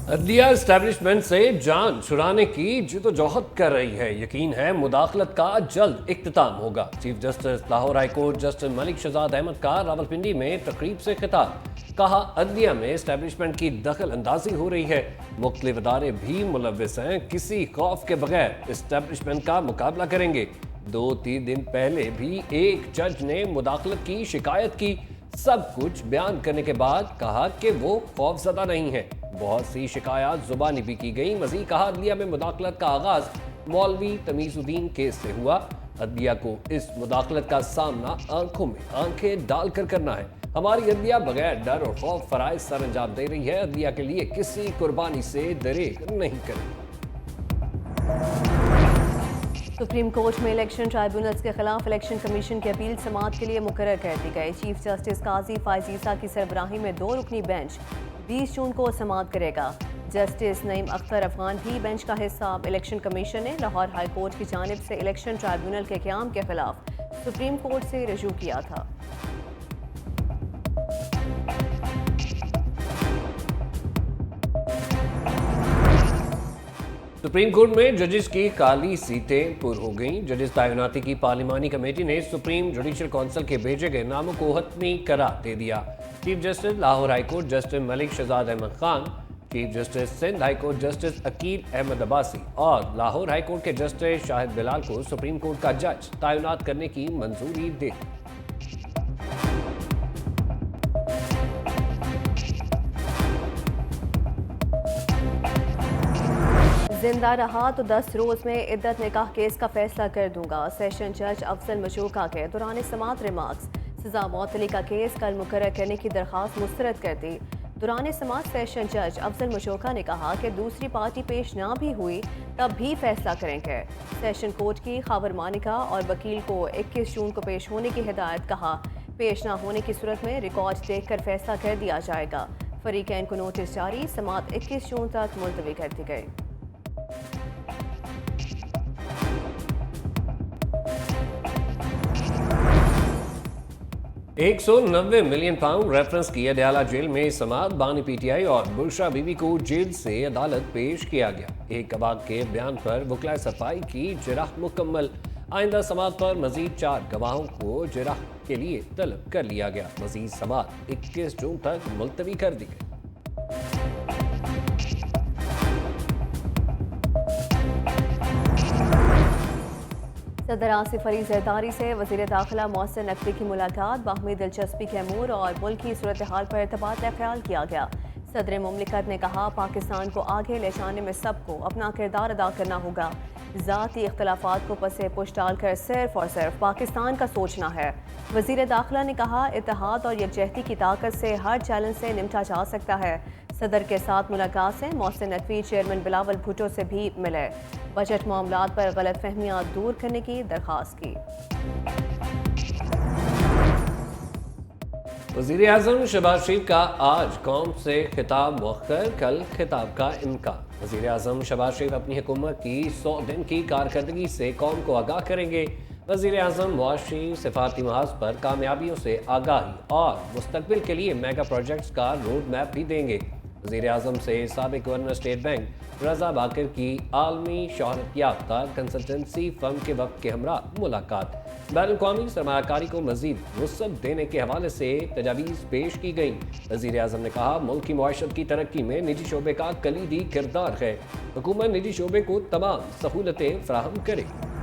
عدلیہ اسٹیبلشمنٹ سے جان چھڑانے کی جدوجہد کر رہی ہے۔ یقین ہے مداخلت کا جلد اختتام ہوگا۔ Chief justice Lahore high court justice Malik Shahzad Ahmad کا راولپنڈی میں تقریب سے خطاب۔ کہا عدلیہ میں اسٹیبلشمنٹ کی دخل اندازی ہو رہی ہے، مختلف ادارے بھی ملوث ہیں، کسی خوف کے بغیر اسٹیبلشمنٹ کا مقابلہ کریں گے۔ 2-3 دن پہلے بھی ایک جج نے مداخلت کی شکایت کی، سب کچھ بیان کرنے کے بعد کہا کہ وہ خوف زدہ نہیں ہے۔ بہت سی شکایات زبانی بھی کی گئیں۔ مزید کہا عدلیہ میں مداخلت کا آغاز مولوی تمیز الدین کیس سے ہوا۔ عدلیہ کو اس مداخلت کا سامنا آنکھوں میں آنکھیں ڈال کر کرنا ہے۔ ہماری عدلیہ بغیر ڈر اور خوف فرائض سر انجام دے رہی ہے۔ عدلیہ کے لیے کسی قربانی سے دریغ نہیں کرے۔ سپریم کورٹ میں الیکشن ٹرائیبونلز کے خلاف الیکشن کمیشن کی اپیل سماعت کے لیے مقرر کر دی گئی۔ چیف جسٹس قاضی فائز عیسیٰ کی سربراہی میں 2 رکنی بینچ 20 جون کو سماعت کرے گا۔ جسٹس نعیم اختر افغان بھی بینچ کا حصہ۔ الیکشن کمیشن نے لاہور ہائی کورٹ کی جانب سے الیکشن ٹرائیبونل کے قیام کے خلاف سپریم کورٹ سے رجوع کیا تھا۔ سپریم کورٹ میں ججز کی خالی سیٹیں پر ہو گئیں۔ ججز تعیناتی کی پارلیمانی کمیٹی نے سپریم جوڈیشل کونسل کے بھیجے گئے ناموں کو حتمی قرار دے دیا۔ Chief justice Lahore high court justice Malik Shahzad Ahmad Khan, chief justice Sindh high court justice Aqeel Ahmed Abbasi اور لاہور ہائی کورٹ کے جسٹس شاہد بلال کو سپریم کورٹ کا جج تعینات کرنے کی منظوری دے دی۔ زندہ رہا تو 10 روز میں عدت نکاح کیس کا فیصلہ کر دوں گا۔ سیشن جج افضل مشوقہ کے دوران سماعت ریمارکس۔ سزا معطلی کا کیس کل مقرر کرنے کی درخواست مسترد کر دی۔ دوران سماعت سیشن جج افضل مشوقہ نے کہا کہ دوسری پارٹی پیش نہ بھی ہوئی تب بھی فیصلہ کریں گے۔ سیشن کورٹ کی خاور مانیکا اور وکیل کو 21 جون کو پیش ہونے کی ہدایت۔ کہا پیش نہ ہونے کی صورت میں ریکارڈ دیکھ کر فیصلہ کر دیا جائے گا۔ فریقین کو نوٹس جاری۔ سماعت 21 جون تک ملتوی کر دی گئی۔ 190 ملین پاؤنڈ ریفرنس کی اڈیالہ جیل میں سماعت۔ بانی پی ٹی آئی اور برشا بی بی کو جیل سے عدالت پیش کیا گیا۔ ایک گواہ کے بیان پر وکلائے صفائی کی جرح مکمل۔ آئندہ سماعت پر مزید 4 گواہوں کو جرح کے لیے طلب کر لیا گیا۔ مزید سماعت 21 جون تک ملتوی کر دی گئی۔ صدر آصف علی زرداری سے وزیر داخلہ محسن نقوی کی ملاقات۔ باہمی دلچسپی کے امور اور ملکی صورتحال پر تبادلہ خیال کیا گیا۔ صدر مملکت نے کہا پاکستان کو آگے لے جانے میں سب کو اپنا کردار ادا کرنا ہوگا۔ ذاتی اختلافات کو پسے پش ڈال کر صرف اور صرف پاکستان کا سوچنا ہے۔ وزیر داخلہ نے کہا اتحاد اور یکجہتی کی طاقت سے ہر چیلنج سے نمٹا جا سکتا ہے۔ صدر کے ساتھ ملاقات سے محسن نقوی چیئرمین بلاول بھٹو سے بھی ملے۔ بجٹ معاملات پر غلط فہمیاں دور کرنے کی درخواست کی۔ وزیر اعظم شہباز شریف کا آج قوم سے خطاب مؤخر، کل خطاب کا امکان۔ وزیر اعظم شہباز شریف اپنی حکومت کی 100 دن کی کارکردگی سے قوم کو آگاہ کریں گے۔ وزیر اعظم معاشی سفارتی محاذ پر کامیابیوں سے آگاہی اور مستقبل کے لیے میگا پروجیکٹس کا روڈ میپ بھی دیں گے۔ وزیر اعظم سے سابق گورنر اسٹیٹ بینک رضا باقر کی عالمی شہرت یافتہ کنسلٹنسی فرم کے وفد کے ہمراہ ملاقات۔ بین الاقوامی سرمایہ کاری کو مزید وسعت دینے کے حوالے سے تجاویز پیش کی گئیں۔ وزیر اعظم نے کہا ملک کی معیشت کی ترقی میں نجی شعبے کا کلیدی کردار ہے۔ حکومت نجی شعبے کو تمام سہولتیں فراہم کرے گی۔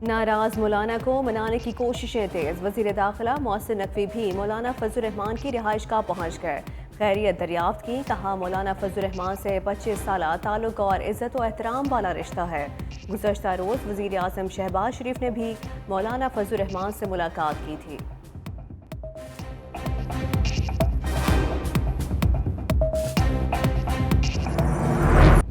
ناراض مولانا کو منانے کی کوششیں تیز۔ وزیر داخلہ محسن نقوی بھی مولانا فضل الرحمان کی رہائش گاہ پہنچ گئے۔ خیریت دریافت کی۔ کہا مولانا فضل الرحمان سے 25 سالہ تعلق اور عزت و احترام والا رشتہ ہے۔ گزشتہ روز وزیر اعظم شہباز شریف نے بھی مولانا فضل الرحمان سے ملاقات کی تھی۔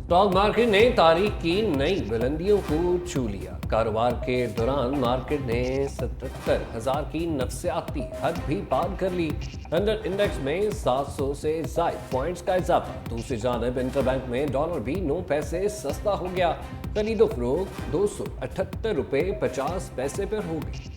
اسٹاک مارکیٹ نے تاریخ کی نئی بلندیوں کو چھو لیا۔ کاروبار کے دوران مارکیٹ نے 77,000 کی نفسیاتی حد بھی پار کر لی۔ لندن انڈیکس میں 700 سے زائد پوائنٹس کا اضافہ۔ دوسری جانب انٹر بینک میں ڈالر بھی 9 پیسے سستا ہو گیا۔ خرید و فروخت 278 روپے 50 پیسے پر ہو گئی۔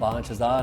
5000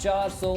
400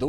2